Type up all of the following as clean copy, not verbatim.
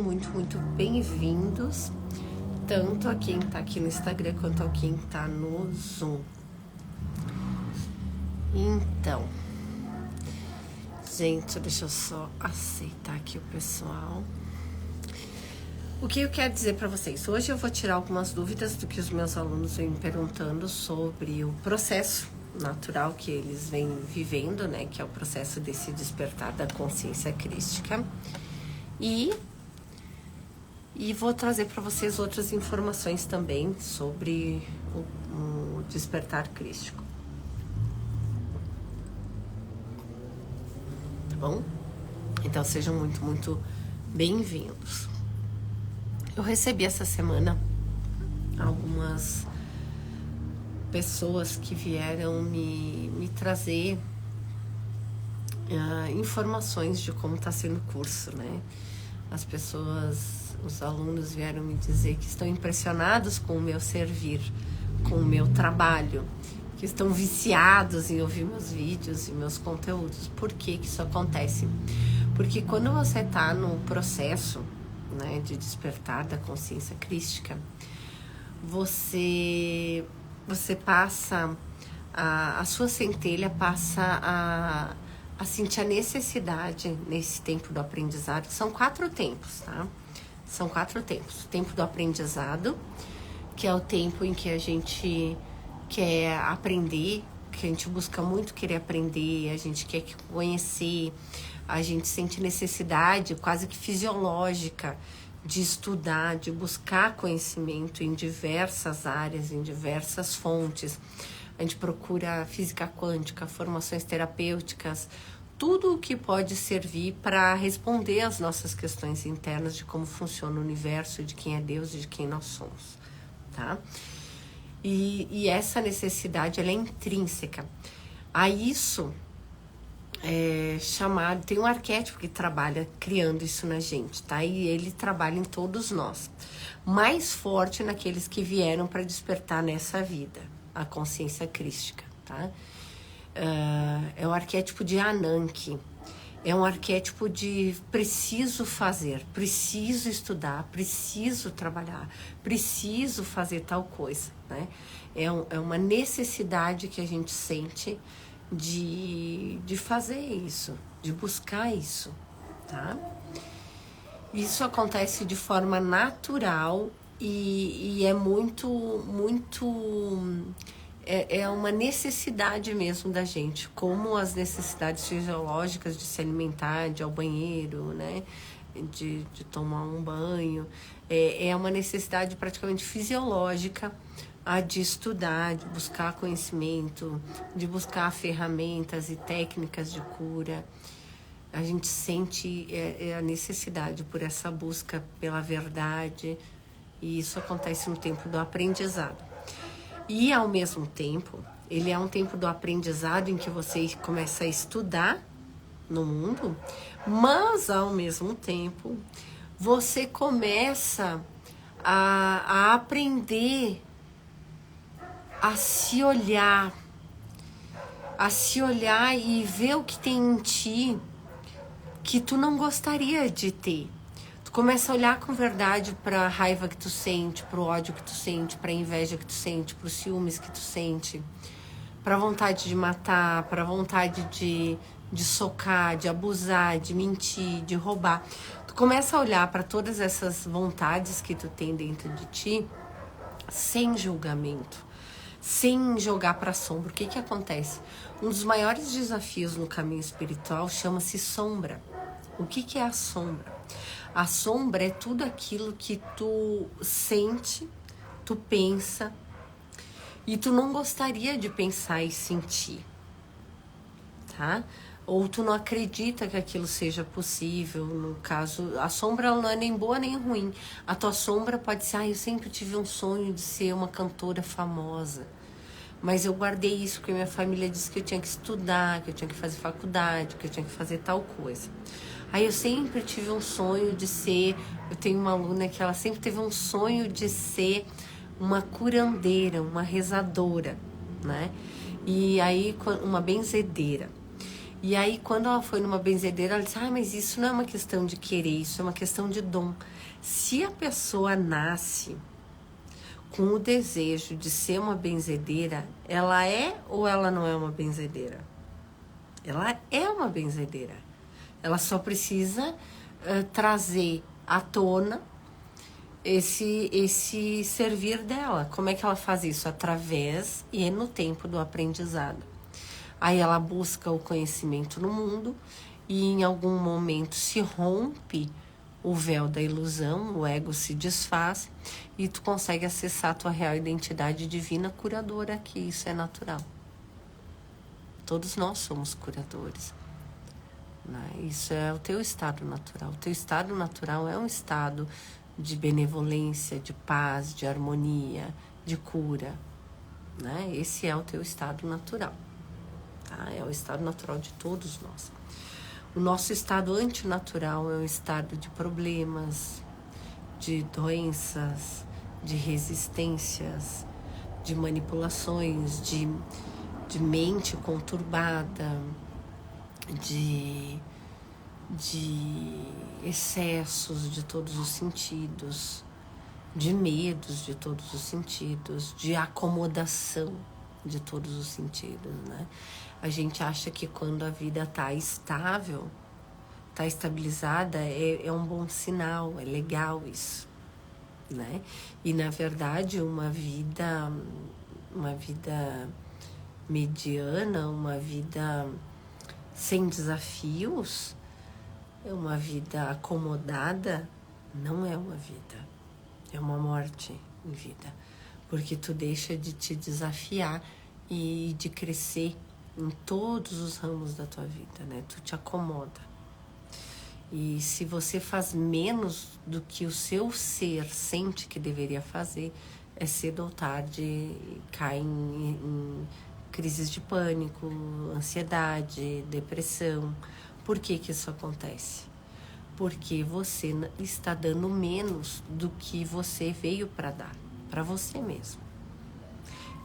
Muito bem-vindos, tanto a quem tá aqui no Instagram quanto a quem tá no Zoom. Então, gente, deixa eu só aceitar aqui o pessoal. O que eu quero dizer para vocês? Hoje eu vou tirar algumas dúvidas do que os meus alunos vêm me perguntando sobre o processo natural que eles vêm vivendo, né? Que é o processo desse despertar da consciência crística. E vou trazer para vocês outras informações também sobre o despertar crístico. Tá bom? Então sejam muito bem-vindos. Eu recebi essa semana algumas pessoas que vieram me trazer informações de como está sendo o curso, né? Os alunos vieram me dizer que estão impressionados com o meu servir, com o meu trabalho, que estão viciados em ouvir meus vídeos e meus conteúdos. Por que isso acontece? Porque quando você está no processo, né, de despertar da consciência crística, você passa, a sua centelha passa a sentir a necessidade nesse tempo do aprendizado. São 4 tempos, tá? São 4 tempos. O tempo do aprendizado, que é o tempo em que a gente quer aprender, que a gente busca muito querer aprender, a gente quer conhecer, a gente sente necessidade quase que fisiológica de estudar, de buscar conhecimento em diversas áreas, em diversas fontes. A gente procura física quântica, formações terapêuticas, tudo o que pode servir para responder às nossas questões internas de como funciona o universo, de quem é Deus e de quem nós somos, tá? E essa necessidade, ela é intrínseca. A isso é chamado, tem um arquétipo que trabalha criando isso na gente, tá? E ele trabalha em todos nós. Mais forte naqueles que vieram para despertar nessa vida, a consciência crística, tá? É o arquétipo de Ananke. É um arquétipo de preciso fazer, preciso estudar, preciso trabalhar, preciso fazer tal coisa, né? É uma necessidade que a gente sente de fazer isso, de buscar isso, tá? Isso acontece de forma natural e é é uma necessidade mesmo da gente, como as necessidades fisiológicas de se alimentar, de ir ao banheiro, né? De tomar um banho. É uma necessidade praticamente fisiológica de estudar, de buscar conhecimento, de buscar ferramentas e técnicas de cura. A gente sente a necessidade por essa busca pela verdade, e isso acontece no tempo do aprendizado. E, ao mesmo tempo, ele é um tempo do aprendizado em que você começa a estudar no mundo, mas, ao mesmo tempo, você começa a aprender a se olhar e ver o que tem em ti que tu não gostaria de ter. Tu começa a olhar com verdade pra raiva que tu sente, pro ódio que tu sente, pra inveja que tu sente, pros ciúmes que tu sente, pra vontade de matar, pra vontade de socar, de abusar, de mentir, de roubar. Tu começa a olhar para todas essas vontades que tu tem dentro de ti sem julgamento, sem jogar pra sombra. O que acontece? Um dos maiores desafios no caminho espiritual chama-se sombra. O que é a sombra? A sombra é tudo aquilo que tu sente, tu pensa, e tu não gostaria de pensar e sentir, tá? Ou tu não acredita que aquilo seja possível. No caso, a sombra não é nem boa nem ruim. A tua sombra pode ser, eu sempre tive um sonho de ser uma cantora famosa, mas eu guardei isso porque minha família disse que eu tinha que estudar, que eu tinha que fazer faculdade, que eu tinha que fazer tal coisa. Aí eu sempre tive um sonho de ser, eu tenho uma aluna que ela sempre teve um sonho de ser uma curandeira, uma rezadora, né? E aí uma benzedeira. E aí, quando ela foi numa benzedeira, ela disse, mas isso não é uma questão de querer, isso é uma questão de dom. Se a pessoa nasce com o desejo de ser uma benzedeira, ela é ou ela não é uma benzedeira? Ela é uma benzedeira. Ela só precisa trazer à tona esse servir dela. Como é que ela faz isso? Através e no tempo do aprendizado. Aí ela busca o conhecimento no mundo e em algum momento se rompe o véu da ilusão, o ego se desfaz e tu consegue acessar a tua real identidade divina curadora, que isso é natural. Todos nós somos curadores. Isso é o teu estado natural. O teu estado natural é um estado de benevolência, de paz, de harmonia, de cura. Esse é o teu estado natural. É o estado natural de todos nós. O nosso estado antinatural é um estado de problemas, de doenças, de resistências, de manipulações, de mente conturbada, de excessos de todos os sentidos, de medos de todos os sentidos, de acomodação de todos os sentidos, A gente acha que quando a vida está estável, está estabilizada, é um bom sinal, é legal isso, E na verdade uma vida mediana, uma vida sem desafios, uma vida acomodada, não é uma vida, é uma morte em vida, porque tu deixa de te desafiar e de crescer em todos os ramos da tua vida, Tu te acomoda. E se você faz menos do que o seu ser sente que deveria fazer, cedo ou tarde cai em crises de pânico, ansiedade, depressão. Por que isso acontece? Porque você está dando menos do que você veio para dar, para você mesmo.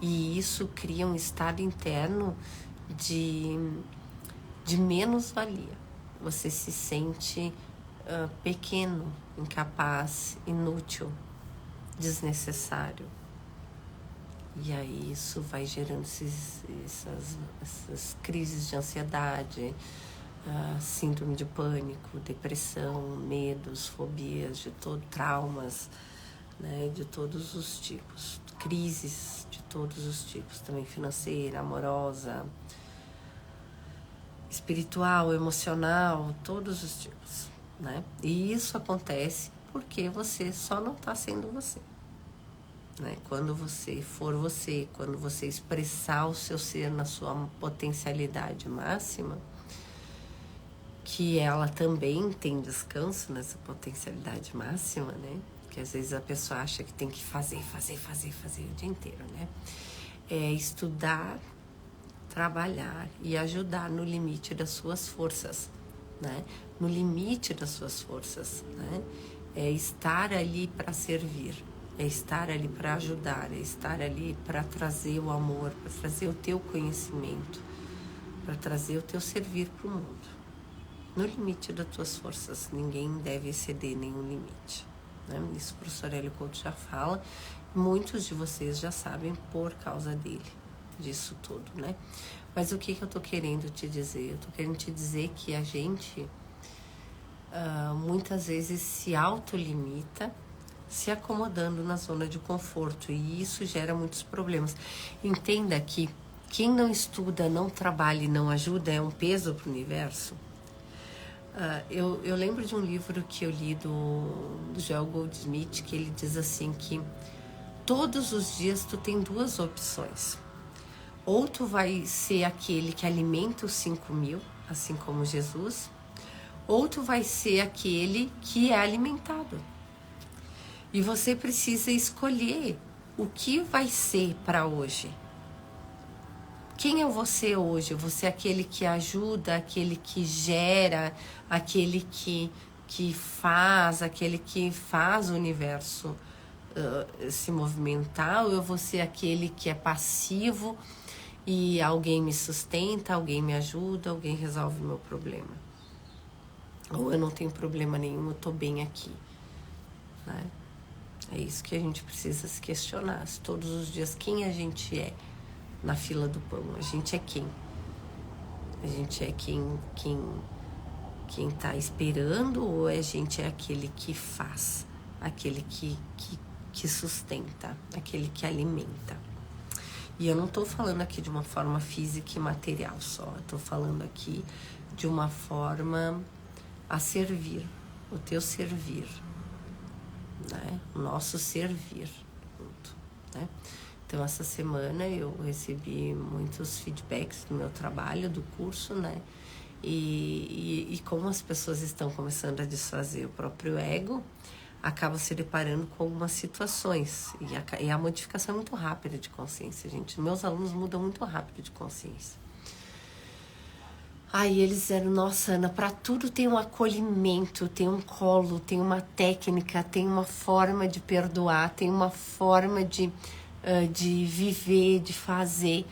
E isso cria um estado interno de menos-valia. Você se sente pequeno, incapaz, inútil, desnecessário. E aí isso vai gerando essas crises de ansiedade, síndrome de pânico, depressão, medos, fobias, traumas, de todos os tipos, crises de todos os tipos, também financeira, amorosa, espiritual, emocional, todos os tipos, E isso acontece porque você só não está sendo você. Quando você for você, quando você expressar o seu ser na sua potencialidade máxima, que ela também tem descanso nessa potencialidade máxima, que às vezes a pessoa acha que tem que fazer o dia inteiro, É estudar, trabalhar e ajudar no limite das suas forças, No limite das suas forças, É estar ali para servir. É estar ali para ajudar, é estar ali para trazer o amor, para trazer o teu conhecimento, para trazer o teu servir para o mundo. No limite das tuas forças, ninguém deve exceder nenhum limite. Isso o professor Aurélio Couto já fala, muitos de vocês já sabem por causa dele, disso tudo, Mas o que eu estou querendo te dizer? Eu estou querendo te dizer que a gente muitas vezes se autolimita, se acomodando na zona de conforto, e isso gera muitos problemas. Entenda que quem não estuda, não trabalha e não ajuda é um peso para o universo. Eu lembro de um livro que eu li do Joel Goldsmith, que ele diz assim que todos os dias tu tem duas opções. Ou tu vai ser aquele que alimenta os 5.000, assim como Jesus, ou tu vai ser aquele que é alimentado. E você precisa escolher o que vai ser para hoje. Quem é você hoje? Você é aquele que ajuda, aquele que gera, aquele que faz, aquele que faz o universo se movimentar, ou você é aquele que é passivo e alguém me sustenta, alguém me ajuda, alguém resolve o meu problema. Ou eu não tenho problema nenhum, eu tô bem aqui, né? É isso que a gente precisa se questionar todos os dias, quem a gente é na fila do pão. A gente é quem? A gente é quem tá esperando, ou a gente é aquele que faz, aquele que sustenta, aquele que alimenta? E eu não estou falando aqui de uma forma física e material só, eu estou falando aqui de uma forma a servir, o teu servir, né? O nosso servir, né? Então, essa semana eu recebi muitos feedbacks do meu trabalho, do curso, né? E como as pessoas estão começando a desfazer o próprio ego, acabam se deparando com algumas situações. E a modificação é muito rápida de consciência, gente. Meus alunos mudam muito rápido de consciência. Aí eles disseram, nossa, Ana, para tudo tem um acolhimento, tem um colo, tem uma técnica, tem uma forma de perdoar, tem uma forma de viver, de fazer.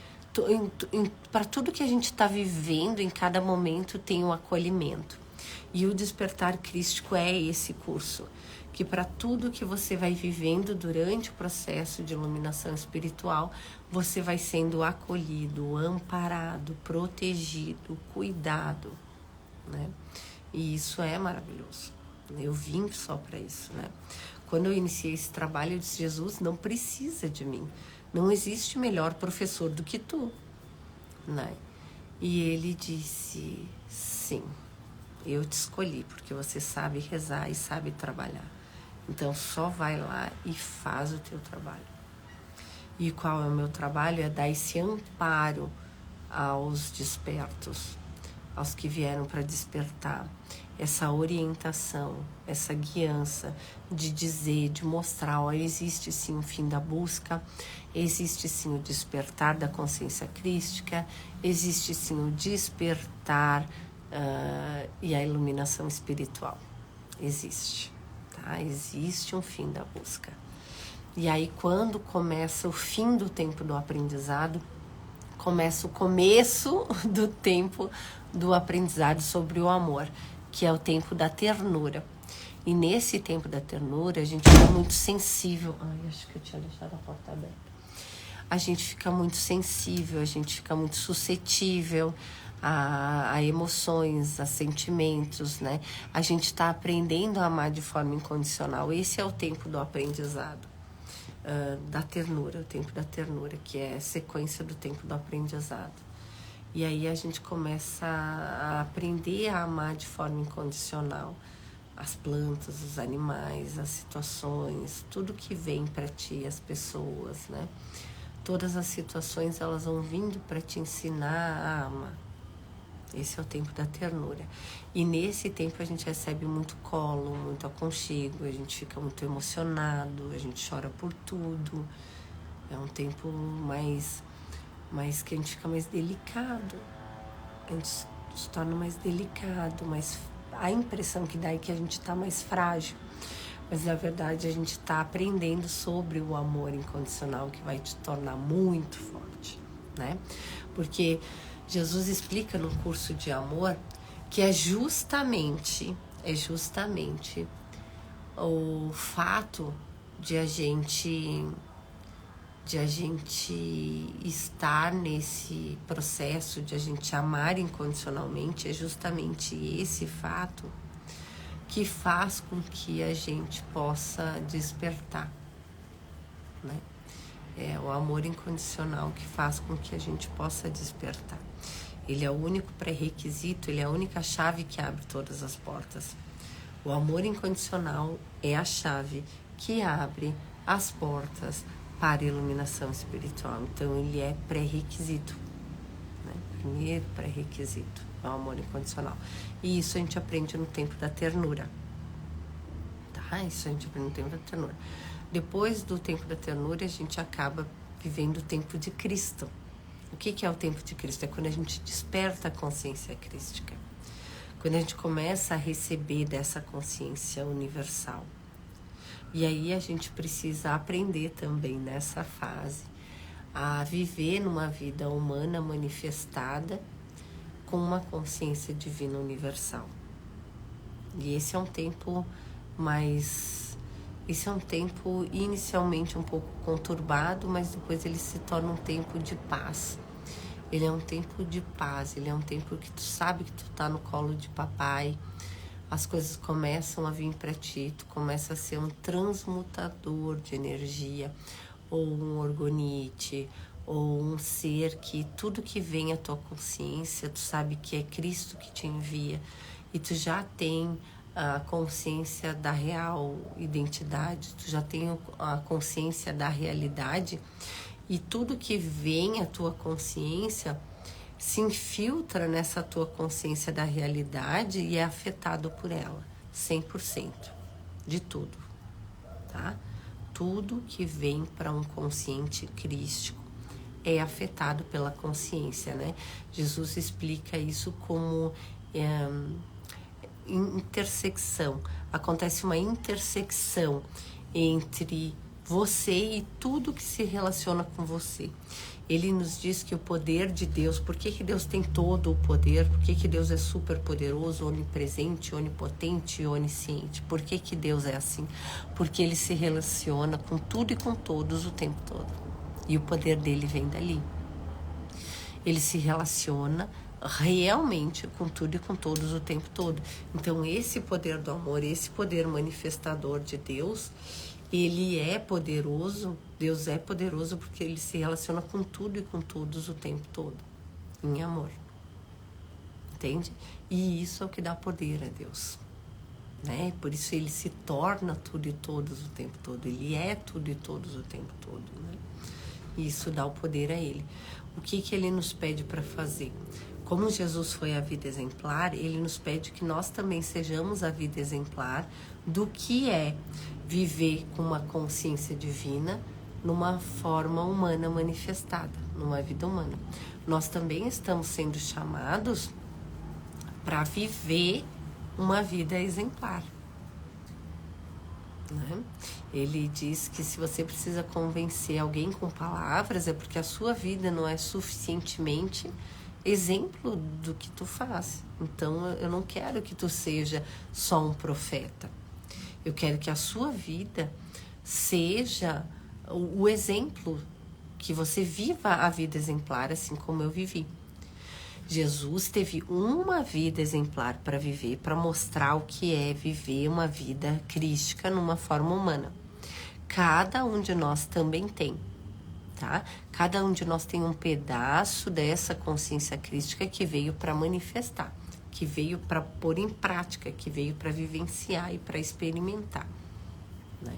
Para tudo que a gente está vivendo, em cada momento tem um acolhimento. E o Despertar Crístico é esse curso, que para tudo que você vai vivendo durante o processo de iluminação espiritual, você vai sendo acolhido, amparado, protegido, cuidado, né? E isso é maravilhoso. Eu vim só para isso, né? Quando eu iniciei esse trabalho, eu disse, Jesus, não precisa de mim. Não existe melhor professor do que tu, né? E ele disse, sim, eu te escolhi porque você sabe rezar e sabe trabalhar. Então só vai lá e faz o teu trabalho. E qual é o meu trabalho? É dar esse amparo aos despertos, aos que vieram para despertar, essa orientação, essa guiança de dizer, de mostrar, olha, existe sim o fim da busca, existe sim o despertar da consciência crística, existe sim o despertar e a iluminação espiritual. Existe, tá? Existe um fim da busca. E aí, quando começa o fim do tempo do aprendizado, começa o começo do tempo do aprendizado sobre o amor, que é o tempo da ternura. E nesse tempo da ternura, a gente fica muito sensível. Ai, acho que eu tinha deixado a porta aberta. A gente fica muito sensível, a gente fica muito suscetível a emoções, a sentimentos, né? A gente está aprendendo a amar de forma incondicional. Esse é o tempo do aprendizado. Da ternura, o tempo da ternura, que é a sequência do tempo do aprendizado. E aí a gente começa a aprender a amar de forma incondicional as plantas, os animais, as situações, tudo que vem para ti, as pessoas, né? Todas as situações, elas vão vindo para te ensinar a amar. Esse é o tempo da ternura. E nesse tempo a gente recebe muito colo, muito aconchego, a gente fica muito emocionado, a gente chora por tudo. É um tempo mais que a gente fica mais delicado. A gente se torna mais delicado, mas a impressão que dá é que a gente está mais frágil. Mas na verdade a gente está aprendendo sobre o amor incondicional, que vai te tornar muito forte, né? Porque Jesus explica no curso de amor que é justamente o fato de a gente estar nesse processo de a gente amar incondicionalmente, é justamente esse fato que faz com que a gente possa despertar, né? É o amor incondicional que faz com que a gente possa despertar. Ele é o único pré-requisito, ele é a única chave que abre todas as portas. O amor incondicional é a chave que abre as portas para a iluminação espiritual. Então, ele é pré-requisito, né? Primeiro pré-requisito é o amor incondicional. E isso a gente aprende no tempo da ternura, tá? Isso a gente aprende no tempo da ternura. Depois do tempo da ternura, a gente acaba vivendo o tempo de Cristo. O que é o tempo de Cristo? É quando a gente desperta a consciência crística. Quando a gente começa a receber dessa consciência universal. E aí a gente precisa aprender também nessa fase a viver numa vida humana manifestada com uma consciência divina universal. E esse é um tempo esse é um tempo inicialmente um pouco conturbado, mas depois ele se torna um tempo de paz. Ele é um tempo de paz, ele é um tempo que tu sabe que tu tá no colo de papai, as coisas começam a vir para ti, tu começa a ser um transmutador de energia, ou um orgonite, ou um ser que tudo que vem à tua consciência, tu sabe que é Cristo que te envia, e tu já tem a consciência da real identidade, tu já tem a consciência da realidade, e tudo que vem à tua consciência se infiltra nessa tua consciência da realidade e é afetado por ela, 100%, de tudo, tá? Tudo que vem para um consciente crístico é afetado pela consciência, né? Jesus explica isso como intersecção. Acontece uma intersecção entre você e tudo que se relaciona com você. Ele nos diz que o poder de Deus, por que Deus tem todo o poder, por que Deus é super poderoso, onipresente, onipotente e onisciente, por que Deus é assim? Porque ele se relaciona com tudo e com todos o tempo todo, e o poder dele vem dali. Ele se relaciona realmente com tudo e com todos o tempo todo. Então esse poder do amor, esse poder manifestador de Deus, ele é poderoso, Deus é poderoso porque ele se relaciona com tudo e com todos o tempo todo, em amor. Entende? E isso é o que dá poder a Deus, né? Por isso ele se torna tudo e todos o tempo todo, ele é tudo e todos o tempo todo, né? E isso dá o poder a ele. O que ele nos pede para fazer? Como Jesus foi a vida exemplar, ele nos pede que nós também sejamos a vida exemplar do que é viver com uma consciência divina numa forma humana manifestada, numa vida humana. Nós também estamos sendo chamados para viver uma vida exemplar, né? Ele diz que se você precisa convencer alguém com palavras, é porque a sua vida não é suficientemente exemplo do que tu faz. Então eu não quero que tu seja só um profeta. Eu quero que a sua vida seja o exemplo, que você viva a vida exemplar assim como eu vivi. Jesus teve uma vida exemplar para viver, para mostrar o que é viver uma vida crística numa forma humana. Cada um de nós também tem, tá? Cada um de nós tem um pedaço dessa consciência crística que veio para manifestar, que veio para pôr em prática, que veio para vivenciar e para experimentar, né?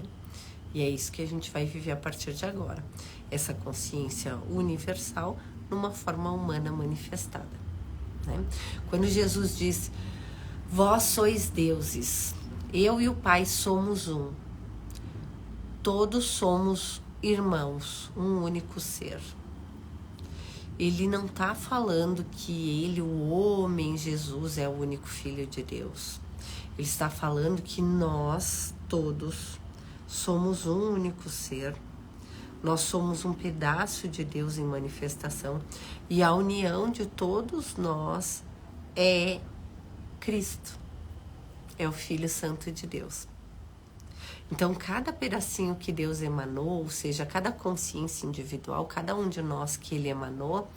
E é isso que a gente vai viver a partir de agora. Essa consciência universal numa forma humana manifestada, né? Quando Jesus diz, vós sois deuses, eu e o Pai somos um, todos somos irmãos, um único ser. Ele não está falando que ele, o homem Jesus, é o único filho de Deus. Ele está falando que nós todos somos um único ser. Nós somos um pedaço de Deus em manifestação. E a união de todos nós é Cristo. É o Filho Santo de Deus. Então, cada pedacinho que Deus emanou, ou seja, cada consciência individual, cada um de nós que ele emanou,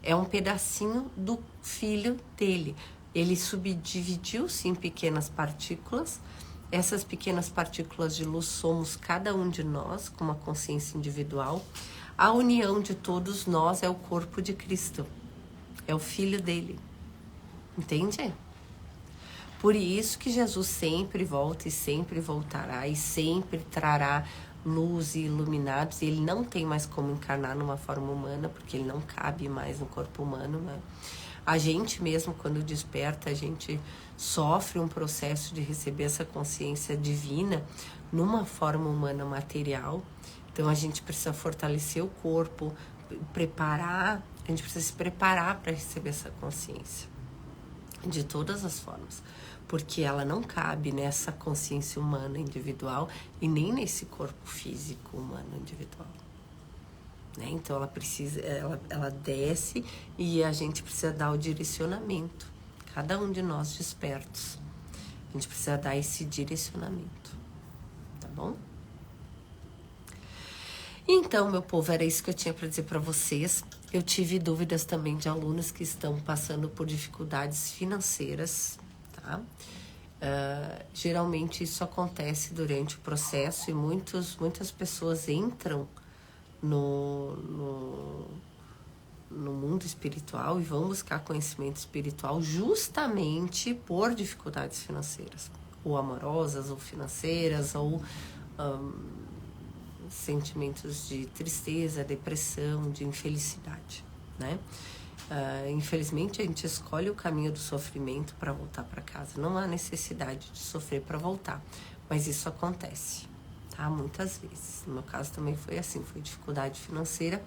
é um pedacinho do Filho dele. Ele subdividiu-se em pequenas partículas. Essas pequenas partículas de luz somos cada um de nós, com uma consciência individual. A união de todos nós é o corpo de Cristo. É o Filho dele. Entende? Por isso que Jesus sempre volta e sempre voltará e sempre trará luz e iluminados. E ele não tem mais como encarnar numa forma humana, porque ele não cabe mais no corpo humano, né? A gente mesmo, quando desperta, a gente sofre um processo de receber essa consciência divina numa forma humana material. Então a gente precisa fortalecer o corpo, a gente precisa se preparar para receber essa consciência de todas as formas, porque ela não cabe nessa consciência humana individual e nem nesse corpo físico humano individual. né? Então ela desce e a gente precisa dar o direcionamento. Cada um de nós despertos, a gente precisa dar esse direcionamento, tá bom? Então, meu povo, era isso que eu tinha para dizer para vocês. Eu tive dúvidas também de alunos que estão passando por dificuldades financeiras, tá? Geralmente isso acontece durante o processo e muitas pessoas entram no mundo espiritual e vão buscar conhecimento espiritual justamente por dificuldades financeiras, ou amorosas, ou financeiras, ou sentimentos de tristeza, depressão, de infelicidade, né? Infelizmente a gente escolhe o caminho do sofrimento para voltar para casa. Não há necessidade de sofrer para voltar, mas isso acontece, tá? Muitas vezes. No meu caso também foi assim, foi dificuldade financeira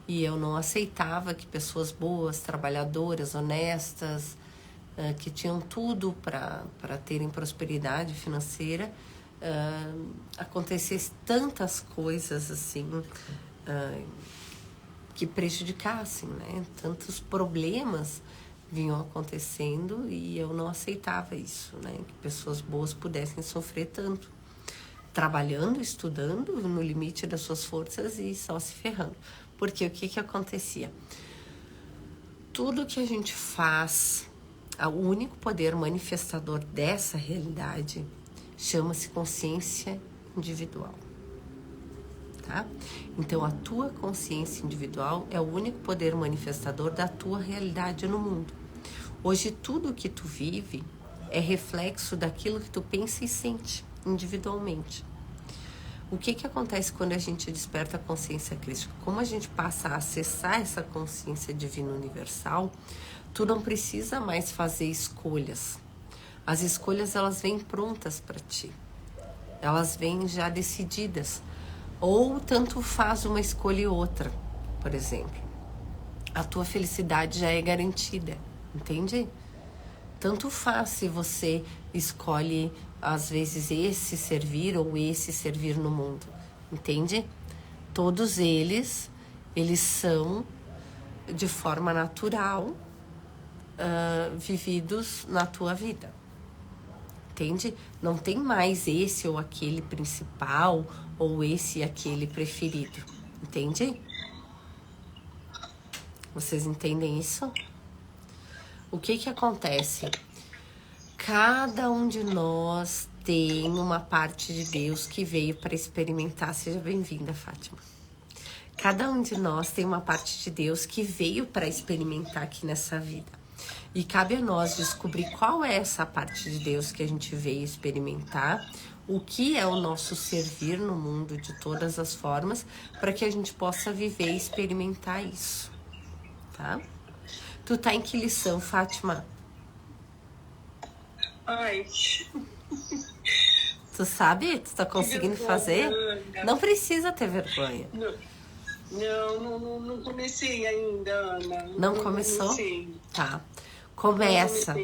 e eu não aceitava que pessoas boas, trabalhadoras, honestas, que tinham tudo para terem prosperidade financeira, acontecesse tantas coisas assim que prejudicassem, né? Tantos problemas vinham acontecendo e eu não aceitava isso, né? Que pessoas boas pudessem sofrer tanto, trabalhando, estudando no limite das suas forças e só se ferrando. Porque o que acontecia? Tudo que a gente faz, o único poder manifestador dessa realidade chama-se consciência individual. Tá? Então, a tua consciência individual é o único poder manifestador da tua realidade no mundo. Hoje, tudo que tu vive é reflexo daquilo que tu pensa e sente individualmente. O que acontece quando a gente desperta a consciência crística? Como a gente passa a acessar essa consciência divina universal, tu não precisa mais fazer escolhas. As escolhas, elas vêm prontas para ti. Elas vêm já decididas. Ou tanto faz uma escolha e outra, por exemplo. A tua felicidade já é garantida, entende? Tanto faz se você escolhe, às vezes, esse servir ou esse servir no mundo, entende? Todos eles são, de forma natural, vividos na tua vida. Entende? Não tem mais esse ou aquele principal ou esse e aquele preferido. Entende? Vocês entendem isso? O que acontece? Cada um de nós tem uma parte de Deus que veio para experimentar. Seja bem-vinda, Fátima. Cada um de nós tem uma parte de Deus que veio para experimentar aqui nessa vida. E cabe a nós descobrir qual é essa parte de Deus que a gente veio experimentar, o que é o nosso servir no mundo de todas as formas, para que a gente possa viver e experimentar isso, tá? Tu tá em que lição, Fátima? Ai. Tu sabe? Tu tá conseguindo fazer? Não precisa ter vergonha. Não comecei ainda, Ana. Não começou? Comecei. Tá. Começa.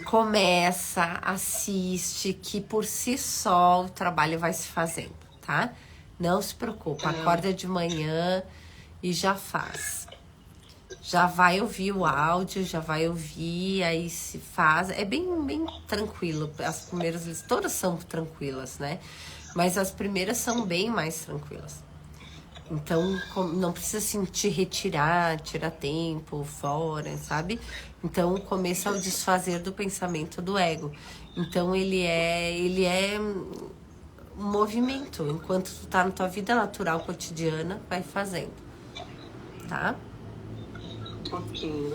Começa, assiste, que por si só o trabalho vai se fazendo, tá? Não se preocupa, acorda de manhã e já faz. Já vai ouvir o áudio, já vai ouvir, aí se faz. É bem tranquilo. As primeiras, todas são tranquilas, né? Mas as primeiras são bem mais tranquilas. Então, não precisa assim, te retirar, tirar tempo fora, sabe? Então, o começo é o desfazer do pensamento do ego. Então, ele é um movimento. Enquanto tu tá na tua vida natural, cotidiana, vai fazendo. Tá? Ok.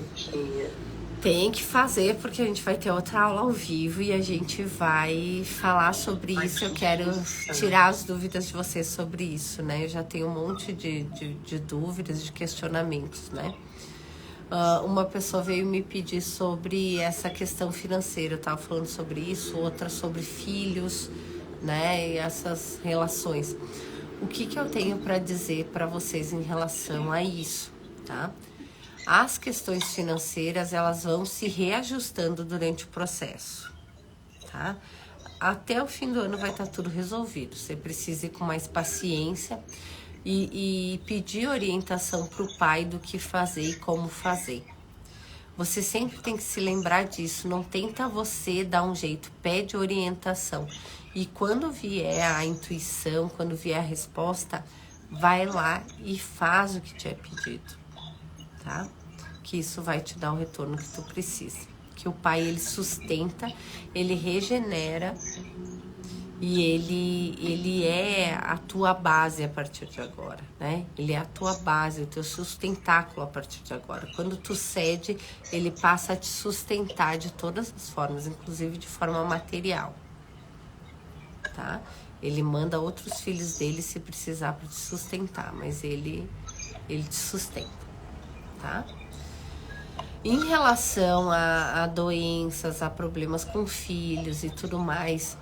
Tem que fazer, porque a gente vai ter outra aula ao vivo e a gente vai falar sobre isso. Eu quero tirar as dúvidas de vocês sobre isso, né? Eu já tenho um monte de dúvidas, de questionamentos, né? Uma pessoa veio me pedir sobre essa questão financeira. Eu tava falando sobre isso, outra sobre filhos, né? E essas relações. O que eu tenho para dizer para vocês em relação a isso, tá? As questões financeiras, elas vão se reajustando durante o processo, tá? até o fim do ano vai estar tudo resolvido. Você precisa ir com mais paciência e pedir orientação para o pai do que fazer e como fazer. Você sempre tem que se lembrar disso, não tenta você dar um jeito, pede orientação. E quando vier a intuição, quando vier a resposta, vai lá e faz o que te é pedido, tá? Que isso vai te dar o retorno que tu precisa. Que o pai, ele sustenta, ele regenera e ele é a tua base a partir de agora, né? Ele é a tua base, o teu sustentáculo a partir de agora. Quando tu cede, ele passa a te sustentar de todas as formas, inclusive de forma material, tá? Ele manda outros filhos dele se precisar para te sustentar, mas ele te sustenta, tá? Em relação a doenças, a problemas com filhos e tudo mais,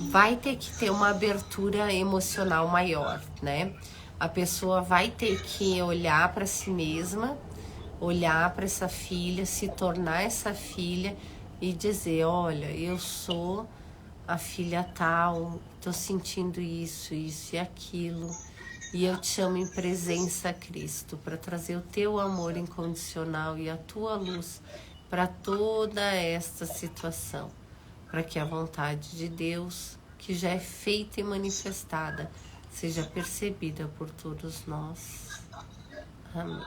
vai ter que ter uma abertura emocional maior, né? A pessoa vai ter que olhar para si mesma, olhar para essa filha, se tornar essa filha e dizer, olha, eu sou a filha tal, tô sentindo isso e aquilo, e eu te chamo em presença a Cristo para trazer o teu amor incondicional e a tua luz para toda esta situação, para que a vontade de Deus, que já é feita e manifestada, seja percebida por todos nós. Amém.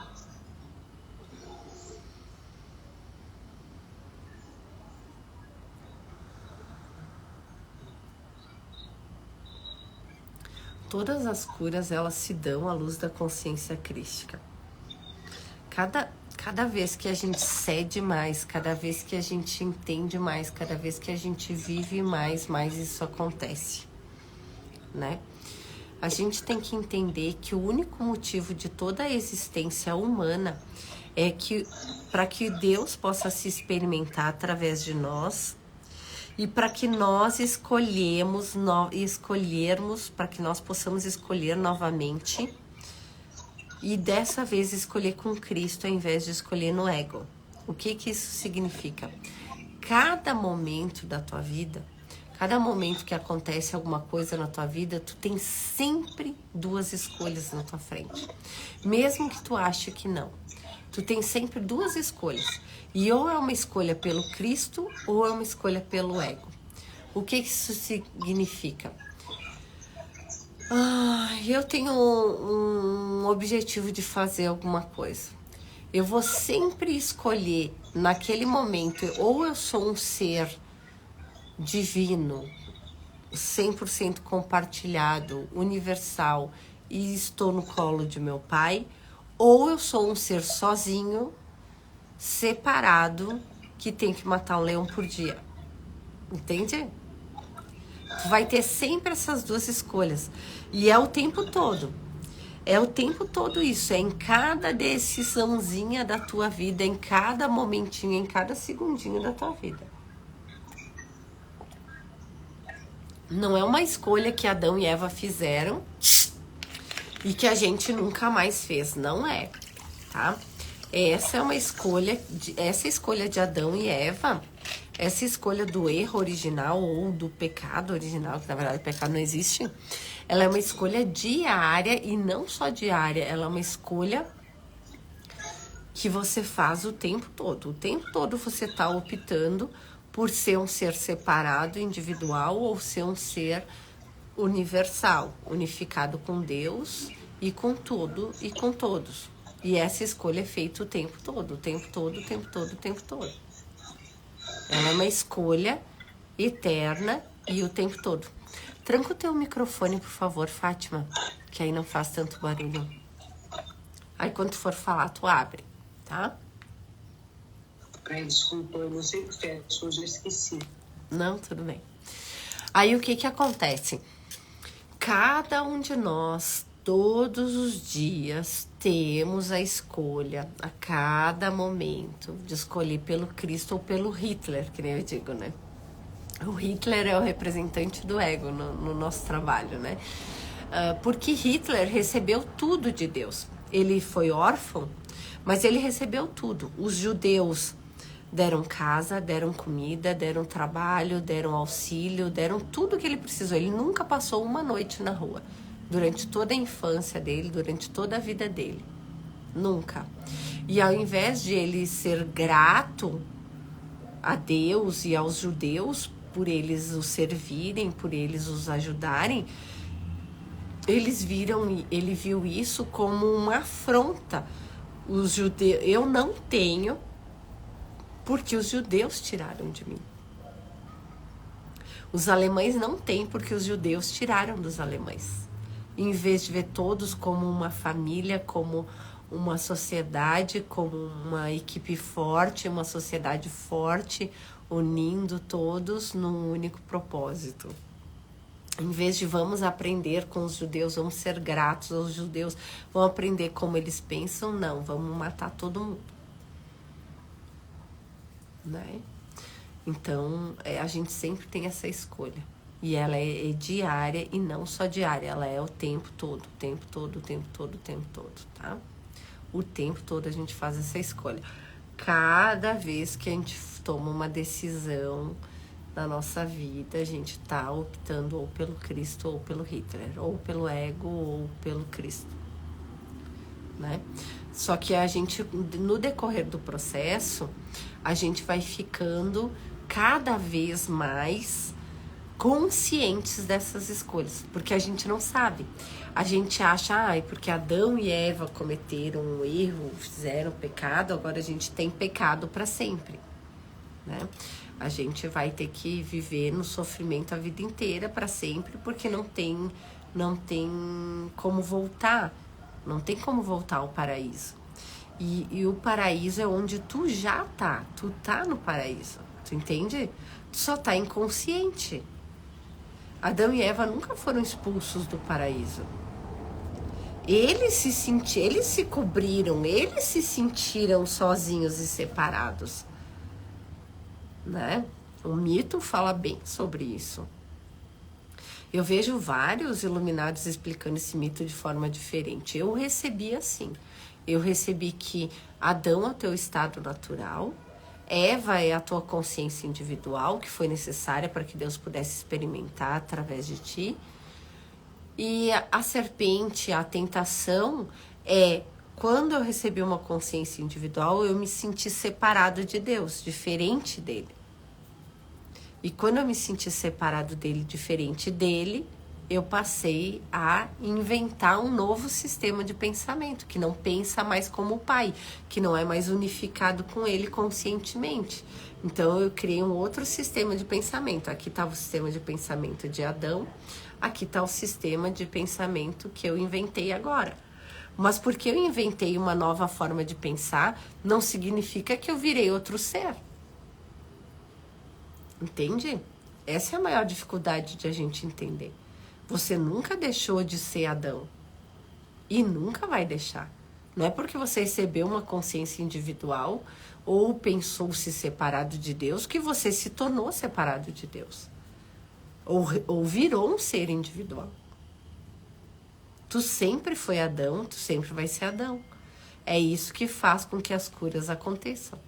Todas as curas, elas se dão à luz da consciência crística. Cada vez que a gente cede mais, cada vez que a gente entende mais, cada vez que a gente vive mais isso acontece, né? A gente tem que entender que o único motivo de toda a existência humana é que para que Deus possa se experimentar através de nós e para que nós escolhermos, para que nós possamos escolher novamente e dessa vez escolher com Cristo ao invés de escolher no ego. O que isso significa? Cada momento da tua vida, cada momento que acontece alguma coisa na tua vida, tu tem sempre duas escolhas na tua frente. Mesmo que tu ache que não. Tu tem sempre duas escolhas. E ou é uma escolha pelo Cristo ou é uma escolha pelo ego. O que isso significa? Eu tenho um objetivo de fazer alguma coisa. Eu vou sempre escolher naquele momento, ou eu sou um ser divino, 100% compartilhado, universal, e estou no colo de meu pai, ou eu sou um ser sozinho, separado, que tem que matar um leão por dia. Entende? Tu vai ter sempre essas duas escolhas. E é o tempo todo. É o tempo todo isso. É em cada decisãozinha da tua vida, em cada momentinho, em cada segundinho da tua vida. Não é uma escolha que Adão e Eva fizeram e que a gente nunca mais fez. Não é, tá? Essa é uma escolha, essa escolha de Adão e Eva, essa escolha do erro original ou do pecado original, que na verdade o pecado não existe, ela é uma escolha diária e não só diária, ela é uma escolha que você faz o tempo todo. O tempo todo você está optando por ser um ser separado, individual, ou ser um ser universal, unificado com Deus e com tudo e com todos. E essa escolha é feita o tempo todo, o tempo todo, o tempo todo, o tempo todo. Ela é uma escolha eterna e o tempo todo. Tranca o teu microfone, por favor, Fátima, que aí não faz tanto barulho. Aí quando tu for falar, tu abre, tá? Ai, desculpa, eu não sei o que fecho, hoje eu esqueci. Não, tudo bem. Aí o que acontece? Cada um de nós, todos os dias, temos a escolha, a cada momento, de escolher pelo Cristo ou pelo Hitler, que nem eu digo, né? O Hitler é o representante do ego no nosso trabalho, né? Porque Hitler recebeu tudo de Deus. Ele foi órfão, mas ele recebeu tudo. Os judeus Deram casa, deram comida, deram trabalho, deram auxílio, deram tudo que ele precisou. Ele nunca passou uma noite na rua. Durante toda a infância dele, durante toda a vida dele. Nunca. E ao invés de ele ser grato a Deus e aos judeus por eles o servirem, por eles os ajudarem, ele viu isso como uma afronta. Os judeus, eu não tenho, porque os judeus tiraram de mim. Os alemães não têm, porque os judeus tiraram dos alemães. Em vez de ver todos como uma família, como uma sociedade, como uma equipe forte, uma sociedade forte, unindo todos num único propósito. Em vez de vamos aprender com os judeus, vamos ser gratos aos judeus, vamos aprender como eles pensam, não, vamos matar todo mundo. Né? Então, a gente sempre tem essa escolha. E ela é diária e não só diária, ela é o tempo todo, o tempo todo, o tempo todo, o tempo todo, tá? O tempo todo a gente faz essa escolha. Cada vez que a gente toma uma decisão na nossa vida, a gente tá optando ou pelo Cristo ou pelo Hitler, ou pelo ego ou pelo Cristo, né? Só que a gente, no decorrer do processo, a gente vai ficando cada vez mais conscientes dessas escolhas, porque a gente não sabe. A gente acha, porque Adão e Eva cometeram um erro, fizeram pecado, agora a gente tem pecado para sempre, né? A gente vai ter que viver no sofrimento a vida inteira para sempre, porque não tem como voltar, não tem como voltar ao paraíso. E o paraíso é onde tu já tá, tu tá no paraíso, tu entende? Tu só tá inconsciente. Adão e Eva nunca foram expulsos do paraíso. Eles se cobriram, eles se sentiram sozinhos e separados, né? O mito fala bem sobre isso. Eu vejo vários iluminados explicando esse mito de forma diferente. Eu recebi assim. Eu recebi que Adão é o teu estado natural, Eva é a tua consciência individual, que foi necessária para que Deus pudesse experimentar através de ti. E a serpente, a tentação, quando eu recebi uma consciência individual, eu me senti separado de Deus, diferente dele. E quando eu me senti separado dele, diferente dele, eu passei a inventar um novo sistema de pensamento, que não pensa mais como o pai, que não é mais unificado com ele conscientemente. Então eu criei um outro sistema de pensamento. Aqui está o sistema de pensamento de Adão, aqui está o sistema de pensamento que eu inventei agora. Mas porque eu inventei uma nova forma de pensar, não significa que eu virei outro ser. Entende? Essa é a maior dificuldade de a gente entender. Você nunca deixou de ser Adão. E nunca vai deixar. Não é porque você recebeu uma consciência individual ou pensou se separado de Deus que você se tornou separado de Deus. Ou virou um ser individual. Tu sempre foi Adão, tu sempre vai ser Adão. É isso que faz com que as curas aconteçam.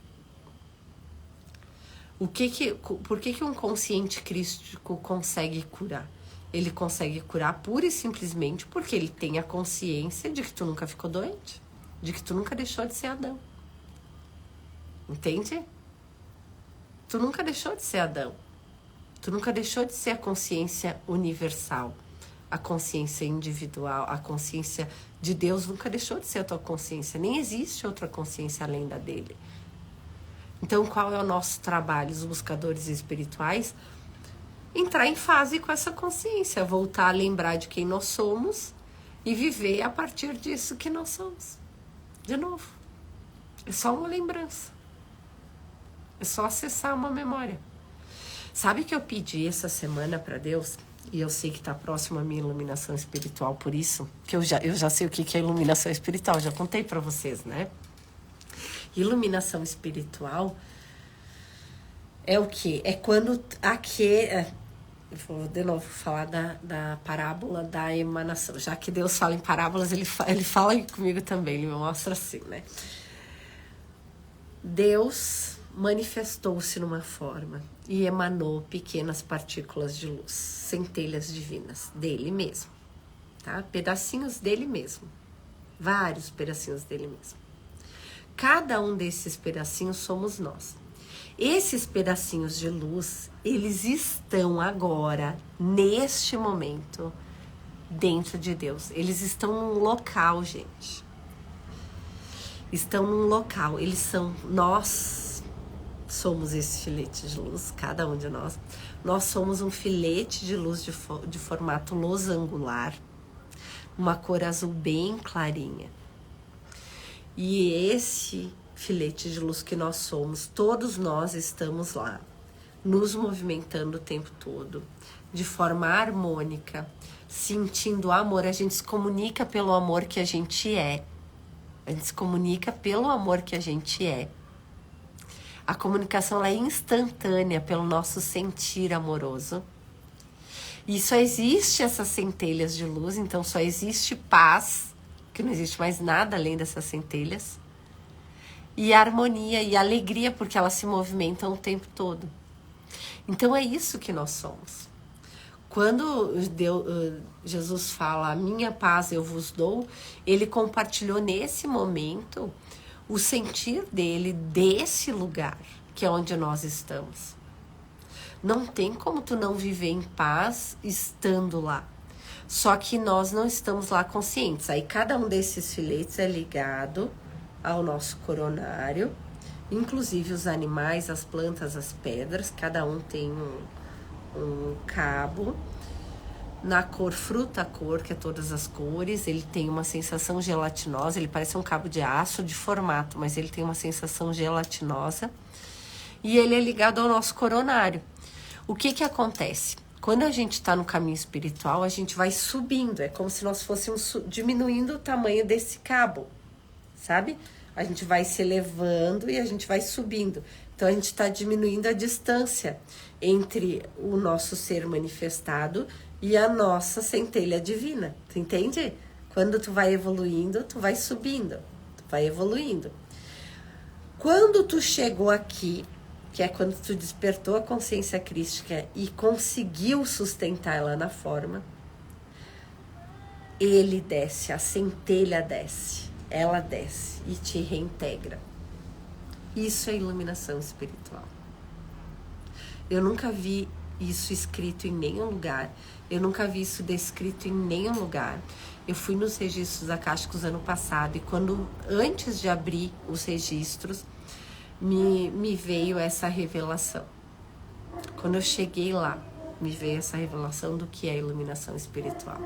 Por que um consciente crístico consegue curar? Ele consegue curar pura e simplesmente porque ele tem a consciência de que tu nunca ficou doente, de que tu nunca deixou de ser Adão. Entende? Tu nunca deixou de ser Adão. Tu nunca deixou de ser a consciência universal, a consciência individual, a consciência de Deus nunca deixou de ser a tua consciência. Nem existe outra consciência além da dele. Então, qual é o nosso trabalho, os buscadores espirituais? Entrar em fase com essa consciência, voltar a lembrar de quem nós somos e viver a partir disso que nós somos. De novo, é só uma lembrança. É só acessar uma memória. Sabe que eu pedi essa semana para Deus? E eu sei que está próximo à minha iluminação espiritual, por isso que eu já sei o que é iluminação espiritual, já contei para vocês, né? Iluminação espiritual é o quê? É quando vou de novo falar da parábola da emanação. Já que Deus fala em parábolas, ele fala comigo também, ele me mostra assim, né? Deus manifestou-se numa forma e emanou pequenas partículas de luz, centelhas divinas dele mesmo, tá? Pedacinhos dele mesmo, vários pedacinhos dele mesmo. Cada um desses pedacinhos somos nós. Esses pedacinhos de luz, eles estão agora, neste momento, dentro de Deus. Eles estão num local, gente. Estão num local. Eles são, nós somos esse filete de luz, cada um de nós. Nós somos um filete de luz de formato losangular, uma cor azul bem clarinha. E esse filete de luz que nós somos, todos nós estamos lá, nos movimentando o tempo todo, de forma harmônica, sentindo amor. A gente se comunica pelo amor que a gente é. A gente se comunica pelo amor que a gente é. A comunicação ela é instantânea pelo nosso sentir amoroso. E só existe essas centelhas de luz, então só existe paz, que não existe mais nada além dessas centelhas. E harmonia e alegria, porque elas se movimentam o tempo todo. Então é isso que nós somos. Quando Jesus fala, a minha paz eu vos dou, ele compartilhou nesse momento o sentir dele desse lugar, que é onde nós estamos. Não tem como tu não viver em paz estando lá. Só que nós não estamos lá conscientes. Aí cada um desses filetes é ligado ao nosso coronário, inclusive os animais, as plantas, as pedras, cada um tem um cabo, na cor fruta-cor, que é todas as cores, ele tem uma sensação gelatinosa, ele parece um cabo de aço de formato, mas ele tem uma sensação gelatinosa, e ele é ligado ao nosso coronário. O que acontece? Quando a gente está no caminho espiritual, a gente vai subindo, é como se nós fôssemos diminuindo o tamanho desse cabo, sabe? A gente vai se elevando e a gente vai subindo. Então, a gente está diminuindo a distância entre o nosso ser manifestado e a nossa centelha divina. Tu entende? Quando tu vai evoluindo, tu vai subindo. Tu vai evoluindo. Quando tu chegou aqui, que é quando tu despertou a consciência crística e conseguiu sustentar ela na forma, ele desce, a centelha desce. Ela desce e te reintegra. Isso é iluminação espiritual. Eu nunca vi isso escrito em nenhum lugar. Eu nunca vi isso descrito em nenhum lugar. Eu fui nos registros acásticos ano passado e antes de abrir os registros, me veio essa revelação. Quando eu cheguei lá, me veio essa revelação do que é iluminação espiritual.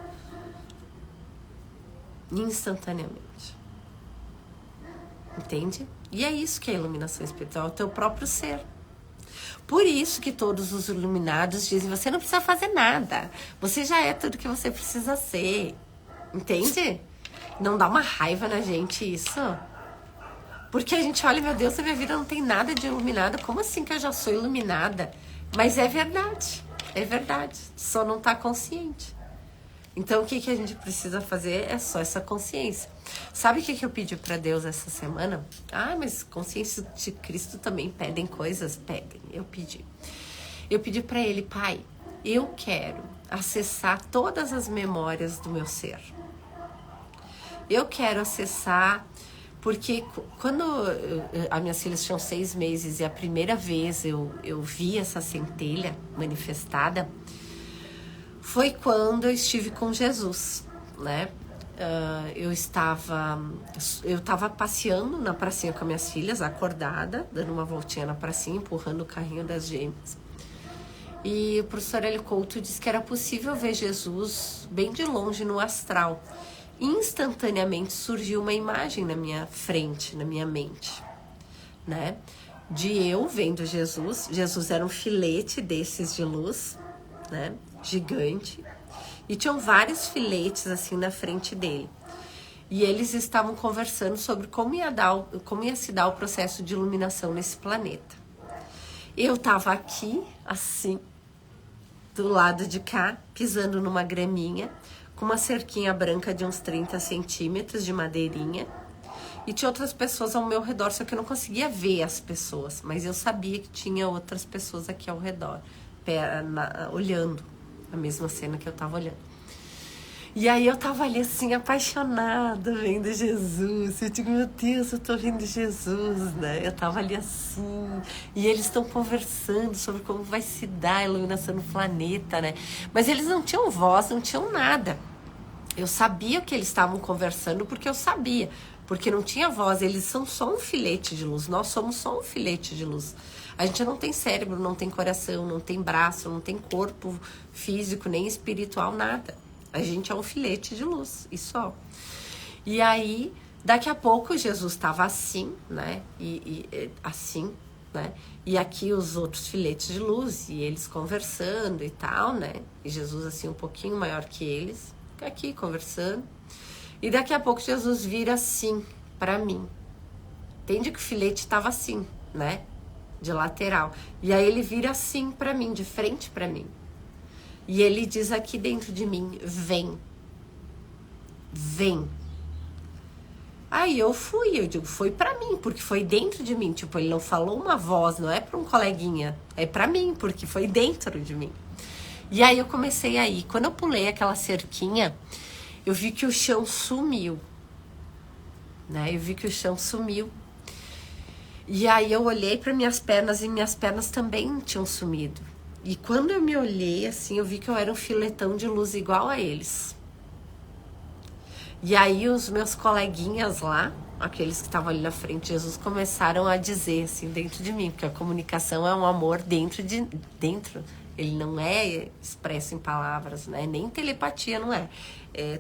Instantaneamente. Entende? E é isso que é iluminação espiritual, é o teu próprio ser. Por isso que todos os iluminados dizem, você não precisa fazer nada. Você já é tudo que você precisa ser. Entende? Não dá uma raiva na gente isso? Porque a gente olha, meu Deus, a minha vida não tem nada de iluminada. Como assim que eu já sou iluminada? Mas é verdade. É verdade. Só não tá consciente. Então, o que a gente precisa fazer é só essa consciência. Sabe o que eu pedi para Deus essa semana? Ah, mas consciência de Cristo também pedem coisas? Pedem. Eu pedi para Ele, Pai, eu quero acessar todas as memórias do meu ser. Eu quero acessar, porque quando as minhas filhas tinham 6 meses e a primeira vez eu vi essa centelha manifestada, foi quando eu estive com Jesus, né? Eu estava passeando na pracinha com as minhas filhas, acordada, dando uma voltinha na pracinha, empurrando o carrinho das gêmeas. E o professor Hélio Couto disse que era possível ver Jesus bem de longe no astral. Instantaneamente surgiu uma imagem na minha frente, na minha mente, né? De eu vendo Jesus. Jesus era um filete desses de luz, né? Gigante. E tinham vários filetes assim na frente dele. E eles estavam conversando sobre como ia se dar o processo de iluminação nesse planeta. Eu estava aqui, assim, do lado de cá, pisando numa graminha, com uma cerquinha branca de uns 30 centímetros de madeirinha. e tinha outras pessoas ao meu redor, só que eu não conseguia ver as pessoas, mas eu sabia que tinha outras pessoas aqui ao redor, olhando a mesma cena que eu tava olhando. E aí eu tava ali assim, apaixonada, vendo Jesus. Eu digo, meu Deus, eu tô vendo Jesus, né? Eu tava ali assim, e eles estão conversando sobre como vai se dar a iluminação no planeta, né? Mas eles não tinham voz, não tinham nada. Eu sabia o que eles estavam conversando porque eu sabia, porque não tinha voz, eles são só um filete de luz, nós somos só um filete de luz. A gente não tem cérebro, não tem coração, não tem braço, não tem corpo físico, nem espiritual, nada. A gente é um filete de luz, e só. E aí, daqui a pouco, Jesus estava assim, né? Assim, né? E aqui os outros filetes de luz, e eles conversando e tal, né? E Jesus assim um pouquinho maior que eles, aqui conversando. E daqui a pouco Jesus vira assim para mim. Entende que o filete estava assim, né? De lateral. E aí ele vira assim para mim, de frente para mim. E ele diz aqui dentro de mim, vem. Vem. Aí eu digo, foi pra mim, porque foi dentro de mim. Tipo, ele não falou uma voz, não é pra um coleguinha, é pra mim, porque foi dentro de mim. E aí eu comecei a ir. Quando eu pulei aquela cerquinha, eu vi que o chão sumiu. Né? Eu vi que o chão sumiu. E aí eu olhei para minhas pernas e minhas pernas também tinham sumido. E quando eu me olhei, assim, eu vi que eu era um filetão de luz igual a eles. E aí os meus coleguinhas lá, aqueles que estavam ali na frente de Jesus, começaram a dizer, assim, dentro de mim, porque a comunicação é um amor dentro. Ele não é expresso em palavras, né? Nem telepatia, não é.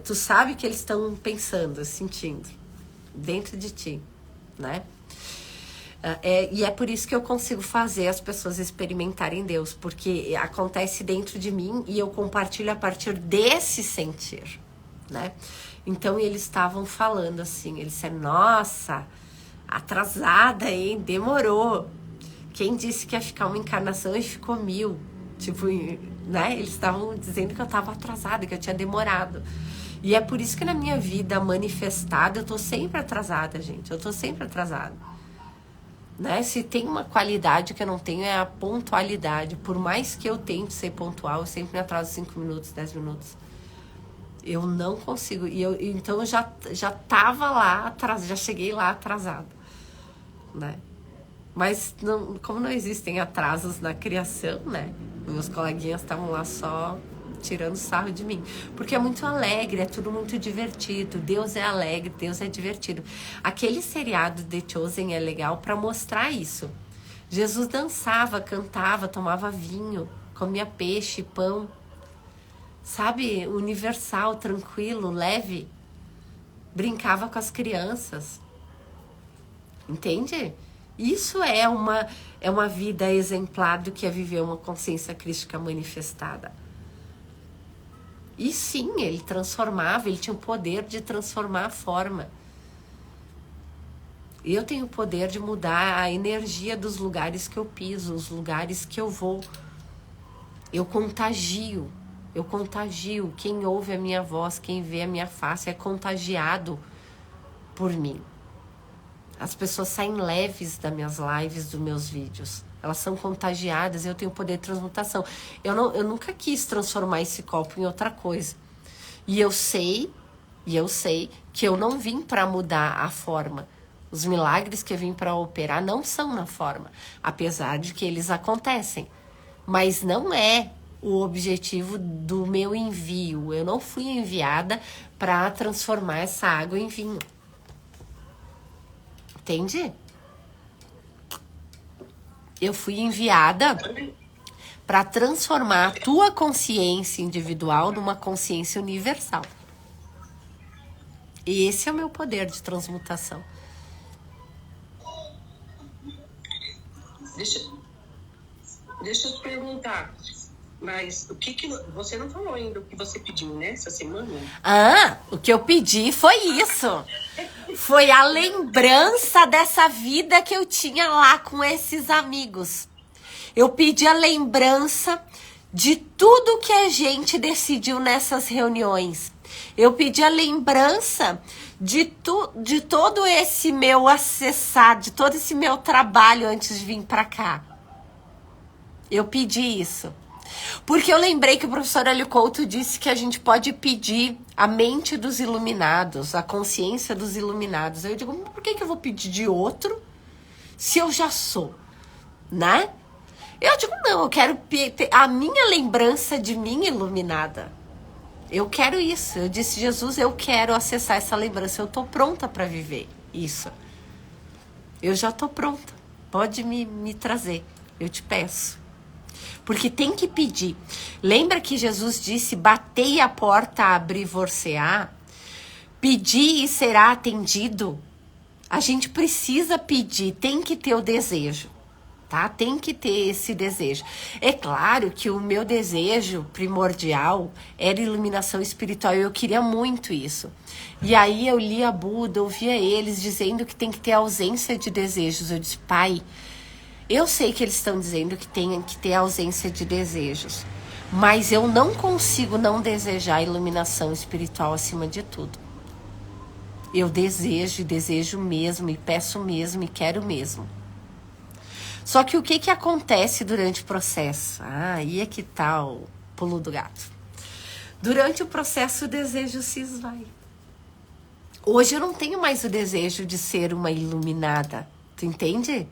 Tu sabe que eles estão pensando, sentindo, dentro de ti, né? E é por isso que eu consigo fazer as pessoas experimentarem Deus, porque acontece dentro de mim e eu compartilho a partir desse sentir, né? Então eles estavam falando assim, eles disseram, nossa, atrasada, hein? Demorou. Quem disse que ia ficar uma encarnação e ficou 1000? Tipo, né? Eles estavam dizendo que eu estava atrasada, que eu tinha demorado. E é por isso que na minha vida manifestada eu tô sempre atrasada, gente. Eu tô sempre atrasada. Né? Se tem uma qualidade que eu não tenho é a pontualidade. Por mais que eu tente ser pontual, eu sempre me atraso 5 minutos, 10 minutos. Eu não consigo. Então eu já tava lá atrasada, já cheguei lá atrasada, né? Mas não, como não existem atrasos na criação, né? Meus coleguinhas estavam lá só tirando sarro de mim. Porque é muito alegre, é tudo muito divertido. Deus é alegre, Deus é divertido. Aquele seriado The Chosen é legal para mostrar isso. Jesus dançava, cantava, tomava vinho, comia peixe, pão. Sabe? Universal, tranquilo, leve. Brincava com as crianças. Entende? Isso é uma vida exemplar do que é viver uma consciência crística manifestada. E sim, ele transformava, ele tinha o poder de transformar a forma. Eu tenho o poder de mudar a energia dos lugares que eu piso, os lugares que eu vou. Eu contagio. Quem ouve a minha voz, quem vê a minha face é contagiado por mim. As pessoas saem leves das minhas lives, dos meus vídeos. Elas são contagiadas e eu tenho poder de transmutação. Eu nunca quis transformar esse copo em outra coisa. E eu sei que eu não vim para mudar a forma. Os milagres que eu vim para operar não são na forma. Apesar de que eles acontecem. Mas não é o objetivo do meu envio. Eu não fui enviada para transformar essa água em vinho. Entende? Eu fui enviada para transformar a tua consciência individual numa consciência universal. E esse é o meu poder de transmutação. Deixa eu te perguntar, mas o que você não falou ainda o que você pediu, né, essa semana? O que eu pedi foi isso. Foi a lembrança dessa vida que eu tinha lá com esses amigos. Eu pedi a lembrança de tudo que a gente decidiu nessas reuniões. Eu pedi a lembrança de todo esse meu acessar, de todo esse meu trabalho antes de vir para cá. Eu pedi isso. Porque eu lembrei que o professor Hélio Couto disse que a gente pode pedir a mente dos iluminados, a consciência dos iluminados. Eu digo, por que eu vou pedir de outro se eu já sou, né? Eu digo, não, eu quero a minha lembrança de mim iluminada. Eu quero isso. Eu disse, Jesus, eu quero acessar essa lembrança. Eu tô pronta para viver isso. Eu já tô pronta. Pode me trazer. Eu te peço. Porque tem que pedir. Lembra que Jesus disse, batei a porta, abrir-vos-á? Pedir e será atendido. A gente precisa pedir, tem que ter o desejo. Tá? Tem que ter esse desejo. É claro que o meu desejo primordial era iluminação espiritual. Eu queria muito isso. E aí eu lia Buda, ouvia eles dizendo que tem que ter ausência de desejos. Eu disse, pai, eu sei que eles estão dizendo que tem que ter ausência de desejos. Mas eu não consigo não desejar iluminação espiritual acima de tudo. Eu desejo, e desejo mesmo, e peço mesmo, e quero mesmo. Só que o que acontece durante o processo? Aí é que tá o pulo do gato. Durante o processo o desejo se esvai. Hoje eu não tenho mais o desejo de ser uma iluminada. Tu entende?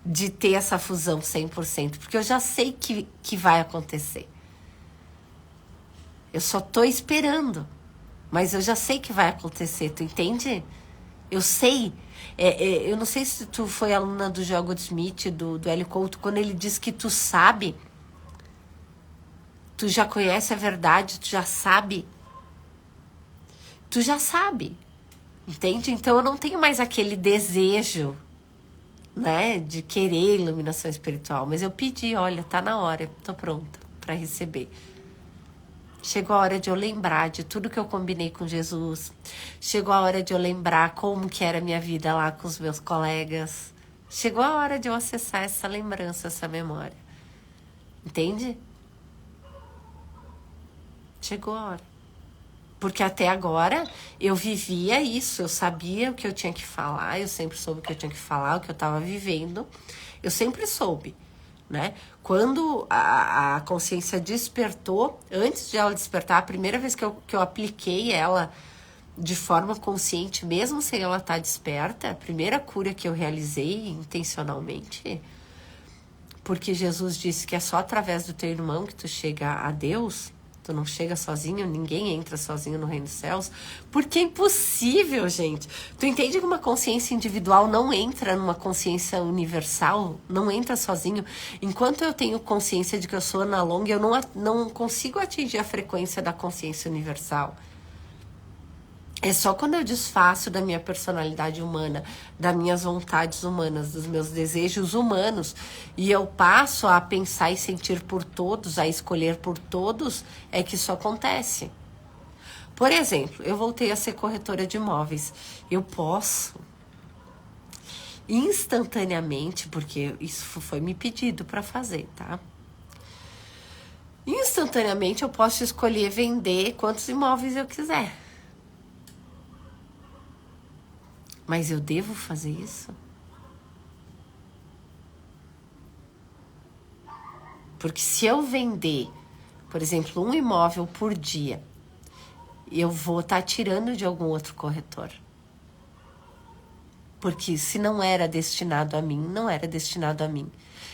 De ter essa fusão 100%. Porque eu já sei que vai acontecer. Eu só tô esperando. Mas eu já sei que vai acontecer. Tu entende? Eu sei. Eu não sei se tu foi aluna do Joel Goldsmith, do Hélio Couto, quando ele diz que tu sabe, tu já conhece a verdade, tu já sabe, entende? Então eu não tenho mais aquele desejo, né, de querer iluminação espiritual, mas eu pedi, olha, tá na hora, tô pronta para receber. Chegou a hora de eu lembrar de tudo que eu combinei com Jesus. Chegou a hora de eu lembrar como que era a minha vida lá com os meus colegas. Chegou a hora de eu acessar essa lembrança, essa memória. Entende? Chegou a hora. Porque até agora eu vivia isso. Eu sabia o que eu tinha que falar. Eu sempre soube o que eu tinha que falar, o que eu estava vivendo. Eu sempre soube. Né? Quando a consciência despertou, antes de ela despertar, a primeira vez que eu apliquei ela de forma consciente, mesmo sem ela estar desperta, a primeira cura que eu realizei intencionalmente, porque Jesus disse que é só através do teu irmão que tu chega a Deus, tu não chega sozinho, ninguém entra sozinho no reino dos céus, porque é impossível, gente. Tu entende que uma consciência individual não entra numa consciência universal, não entra sozinho. Enquanto eu tenho consciência de que eu sou Ana Long, eu não consigo atingir a frequência da consciência universal. É só quando eu desfaço da minha personalidade humana, das minhas vontades humanas, dos meus desejos humanos, e eu passo a pensar e sentir por todos, a escolher por todos, é que isso acontece. Por exemplo, eu voltei a ser corretora de imóveis. Eu posso, instantaneamente, porque isso foi me pedido para fazer, tá? Instantaneamente eu posso escolher vender quantos imóveis eu quiser. Mas eu devo fazer isso? Porque se eu vender, por exemplo, um imóvel por dia, eu vou estar tirando de algum outro corretor. Porque se não era destinado a mim, não era destinado a mim.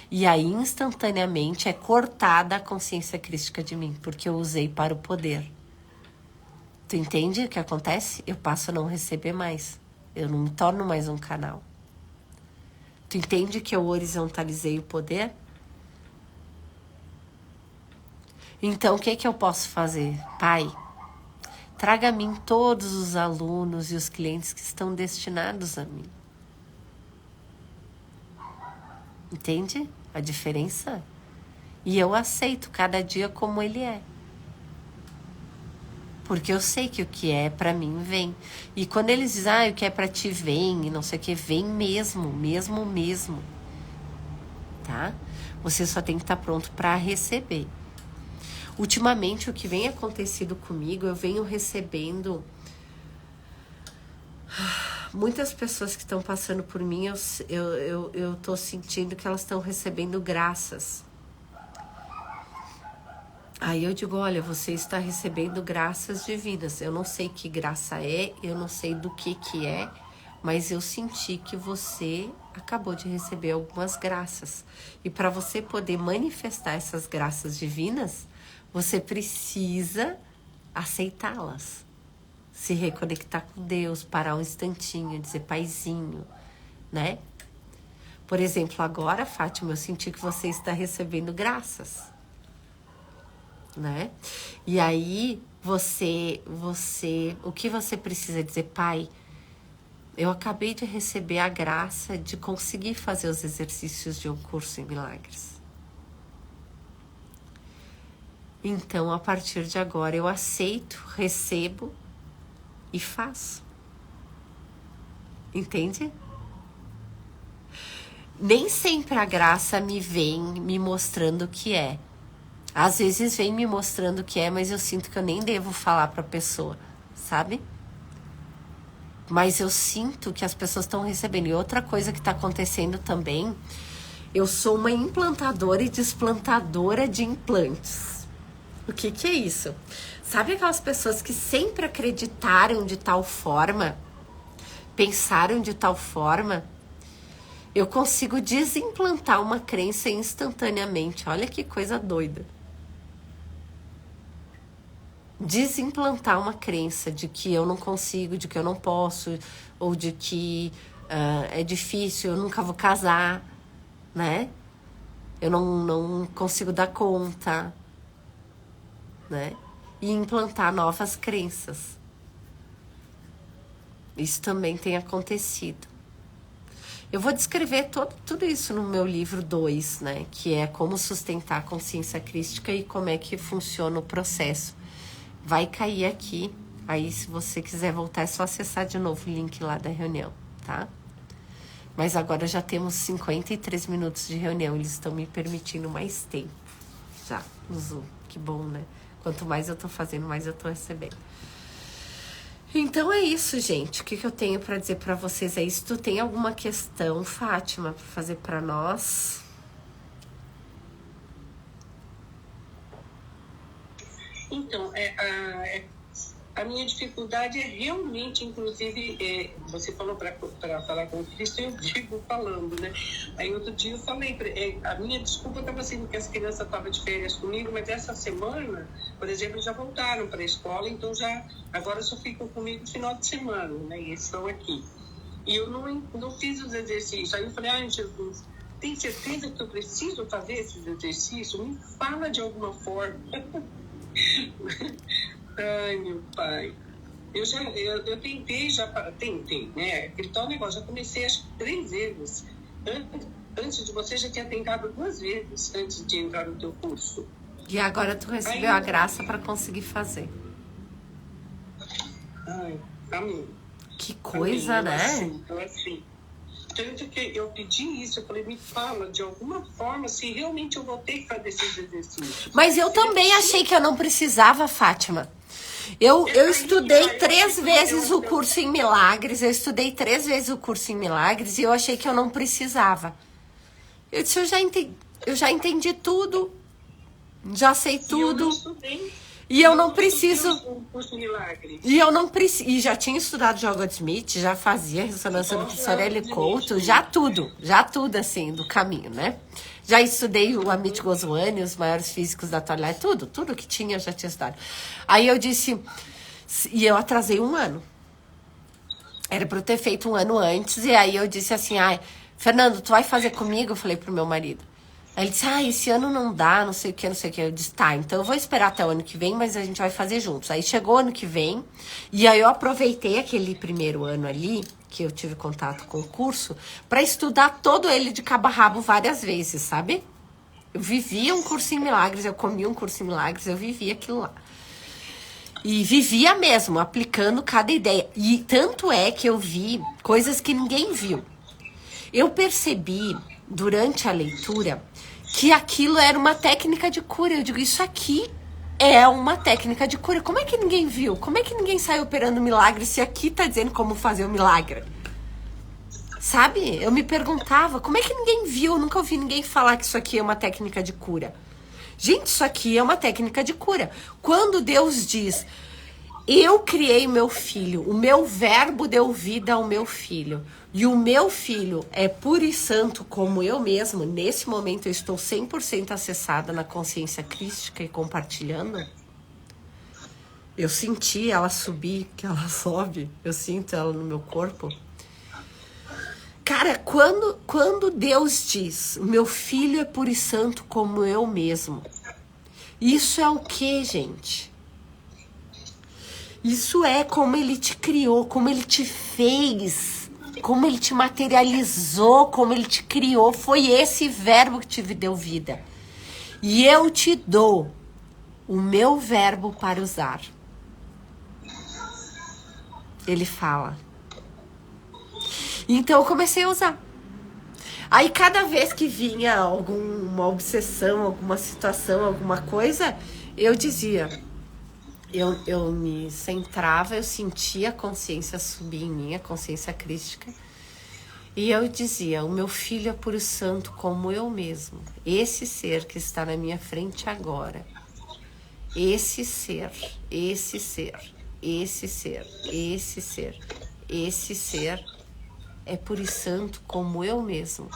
E aí, instantaneamente, é cortada a consciência crística de mim, porque eu usei para o poder. Tu entende o que acontece? Eu passo a não receber mais. Eu não me torno mais um canal. Tu entende que eu horizontalizei o poder? Então, o que eu posso fazer? Pai, traga a mim todos os alunos e os clientes que estão destinados a mim. Entende a diferença? E eu aceito cada dia como ele é. Porque eu sei que o que é pra mim vem. E quando eles dizem, o que é pra ti vem, e não sei o que, vem mesmo. Tá? Você só tem que estar pronto pra receber. Ultimamente, o que vem acontecido comigo, eu venho recebendo muitas pessoas que estão passando por mim, eu tô sentindo que elas estão recebendo graças. Aí eu digo, olha, você está recebendo graças divinas. Eu não sei que graça é, eu não sei do que é, mas eu senti que você acabou de receber algumas graças. E para você poder manifestar essas graças divinas, você precisa aceitá-las. Se reconectar com Deus, parar um instantinho, dizer paizinho, né? Por exemplo, agora, Fátima, eu senti que você está recebendo graças, né? E aí, o que você precisa dizer? Pai, eu acabei de receber a graça de conseguir fazer os exercícios de um curso em milagres. Então, a partir de agora, eu aceito, recebo e faço. Entende? Nem sempre a graça me vem me mostrando o que é. Às vezes vem me mostrando o que é, mas eu sinto que eu nem devo falar para a pessoa, sabe? Mas eu sinto que as pessoas estão recebendo. E outra coisa que está acontecendo também, eu sou uma implantadora e desplantadora de implantes. O que é isso? Sabe aquelas pessoas que sempre acreditaram de tal forma, pensaram de tal forma? Eu consigo desimplantar uma crença instantaneamente. Olha que coisa doida. Desimplantar uma crença de que eu não consigo, de que eu não posso, ou de que é difícil, eu nunca vou casar, né? Eu não consigo dar conta, né? E implantar novas crenças. Isso também tem acontecido. Eu vou descrever tudo isso no meu livro 2, né? Que é como sustentar a consciência crística e como é que funciona o processo. Vai cair aqui, aí se você quiser voltar é só acessar de novo o link lá da reunião, tá? Mas agora já temos 53 minutos de reunião, eles estão me permitindo mais tempo já no Zoom, que bom, né? Quanto mais eu tô fazendo, mais eu tô recebendo. Então é isso, gente, o que eu tenho pra dizer pra vocês é isso. Tu tem alguma questão, Fátima, pra fazer pra nós? Então, a minha dificuldade é realmente, inclusive, você falou para falar com o Cristo, eu digo falando, né? Aí outro dia eu falei, a minha desculpa estava sendo que as crianças estavam de férias comigo, mas essa semana, por exemplo, já voltaram para a escola, então agora só ficam comigo no final de semana, né? E eles estão aqui. E eu não fiz os exercícios. Aí eu falei, ai, Jesus, tem certeza que eu preciso fazer esses exercícios? Me fala de alguma forma. Ai, meu pai. Eu tentei, né? Aquele tal negócio, já comecei acho que 3 vezes. Antes de você, já tinha tentado 2 vezes antes de entrar no teu curso. E agora tu recebeu a graça para conseguir fazer. Ai, amém. Que coisa, amém, né? Assim. Tanto que eu pedi isso, eu falei, me fala de alguma forma se realmente eu vou ter que fazer esses exercícios. Mas eu também achei que eu não precisava, Fátima. Eu estudei 3 vezes o curso em milagres, e eu achei que eu não precisava. Eu disse, eu já entendi tudo, já sei tudo. Eu não estudei. E eu não preciso. E eu não preciso. E já tinha estudado Joseph Smith, já fazia ressonância do professor L. Couto, já tudo assim, do caminho, né? Já estudei o Amit Goswami, os maiores físicos da atualidade, tudo que tinha eu já tinha estudado. Aí eu disse, e eu atrasei 1 ano. Era para eu ter feito 1 ano antes, e aí eu disse assim, ai, Fernando, tu vai fazer comigo? Eu falei pro meu marido. Aí ele disse, esse ano não dá, não sei o que. Eu disse, tá, então eu vou esperar até o ano que vem, mas a gente vai fazer juntos. Aí chegou o ano que vem, e aí eu aproveitei aquele primeiro ano ali, que eu tive contato com o curso, pra estudar todo ele de cabo a rabo várias vezes, sabe? Eu vivia um curso em milagres, eu comia um curso em milagres, eu vivia aquilo lá. E vivia mesmo, aplicando cada ideia. E tanto é que eu vi coisas que ninguém viu. Eu percebi, durante a leitura, que aquilo era uma técnica de cura. Eu digo, isso aqui é uma técnica de cura. Como é que ninguém viu? Como é que ninguém saiu operando milagre se aqui tá dizendo como fazer o milagre? Sabe? Eu me perguntava, como é que ninguém viu? Eu nunca ouvi ninguém falar que isso aqui é uma técnica de cura. Gente, isso aqui é uma técnica de cura. Quando Deus diz, eu criei meu filho, o meu verbo deu vida ao meu filho, e o meu filho é puro e santo como eu mesmo, nesse momento eu estou 100% acessada na consciência crística e compartilhando. Eu senti ela subir, que ela sobe, eu sinto ela no meu corpo. Cara, quando Deus diz, meu filho é puro e santo como eu mesmo, isso é o que, gente? Isso é como ele te criou, como ele te fez, como ele te materializou, como ele te criou. Foi esse verbo que te deu vida. E eu te dou o meu verbo para usar. Ele fala. Então eu comecei a usar. Aí cada vez que vinha alguma obsessão, alguma situação, alguma coisa, eu dizia, eu me centrava, eu sentia a consciência subir em mim, a consciência crística, e eu dizia, o meu filho é puro santo como eu mesmo, esse ser que está na minha frente agora, esse ser, esse ser, esse ser, esse ser, esse ser é puro e santo como eu mesmo.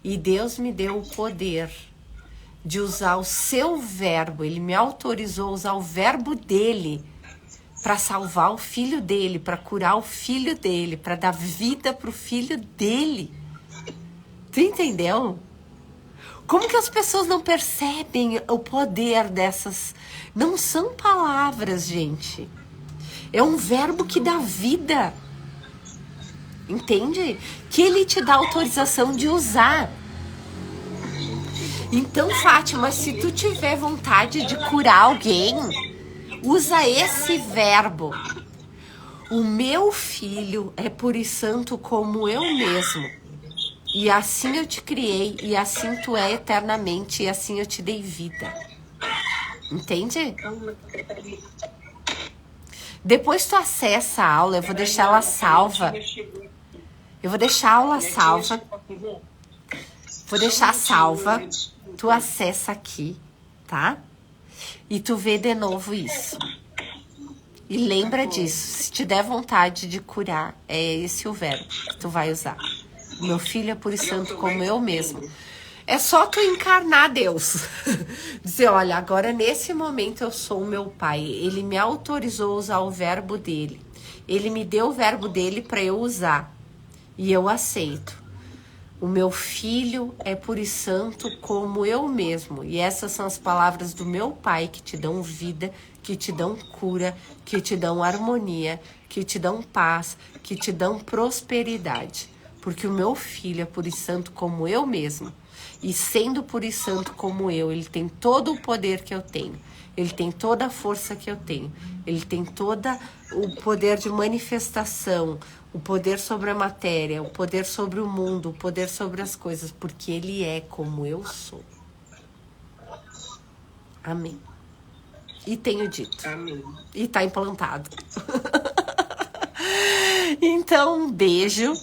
E Deus me deu o poder de usar o seu verbo. Ele me autorizou a usar o verbo dele para salvar o filho dele, para curar o filho dele, para dar vida pro filho dele. Tu entendeu? Como que as pessoas não percebem o poder dessas? Não são palavras, gente. É um verbo que dá vida. Entende? Que ele te dá autorização de usar. Então, Fátima, se tu tiver vontade de curar alguém, usa esse verbo. O meu filho é puro e santo como eu mesmo. E assim eu te criei, e assim tu é eternamente, e assim eu te dei vida. Entende? Depois tu acessa a aula, eu vou deixar ela salva. Eu vou deixar a aula salva. Vou deixar salva. Tu acessa aqui, tá? E tu vê de novo isso. E lembra disso. Se te der vontade de curar, é esse o verbo que tu vai usar. Meu filho é puro e santo como eu mesmo. É só tu encarnar Deus. Dizer, olha, agora nesse momento eu sou o meu pai. Ele me autorizou a usar o verbo dele. Ele me deu o verbo dele para eu usar. E eu aceito. O meu filho é puro e santo como eu mesmo. E essas são as palavras do meu pai que te dão vida, que te dão cura, que te dão harmonia, que te dão paz, que te dão prosperidade. Porque o meu filho é puro e santo como eu mesmo. E sendo puro e santo como eu, ele tem todo o poder que eu tenho. Ele tem toda a força que eu tenho. Ele tem todo o poder de manifestação, o poder sobre a matéria, o poder sobre o mundo, o poder sobre as coisas, porque ele é como eu sou. Amém. E tenho dito. Amém. E tá implantado. Então, um beijo.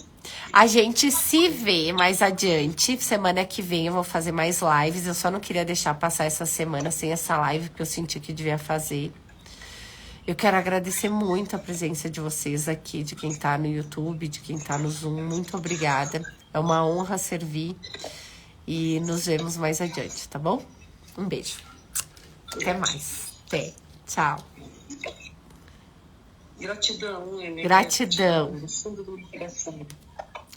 A gente se vê mais adiante. Semana que vem eu vou fazer mais lives. Eu só não queria deixar passar essa semana sem essa live, porque eu senti que devia fazer. Eu quero agradecer muito a presença de vocês aqui, de quem tá no YouTube, de quem tá no Zoom. Muito obrigada. É uma honra servir. E nos vemos mais adiante, tá bom? Um beijo. Até mais. Até. Tchau. Gratidão, Ene. Gratidão. Do fundo do meu coração.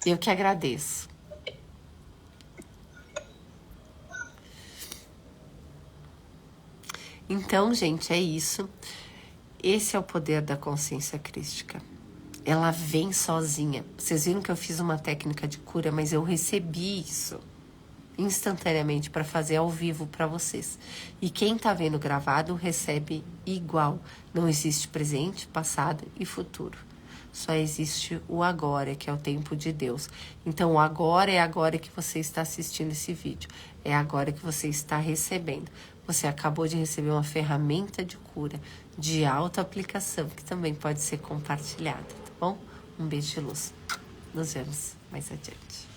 Eu que agradeço. Então, gente, é isso. Esse é o poder da consciência crística. Ela vem sozinha. Vocês viram que eu fiz uma técnica de cura, mas eu recebi isso instantaneamente para fazer ao vivo para vocês. E quem tá vendo gravado recebe igual. Não existe presente, passado e futuro. Só existe o agora, que é o tempo de Deus. Então, o agora é agora que você está assistindo esse vídeo. É agora que você está recebendo. você acabou de receber uma ferramenta de cura, de auto-aplicação, que também pode ser compartilhada, tá bom? Um beijo de luz. Nos vemos mais adiante.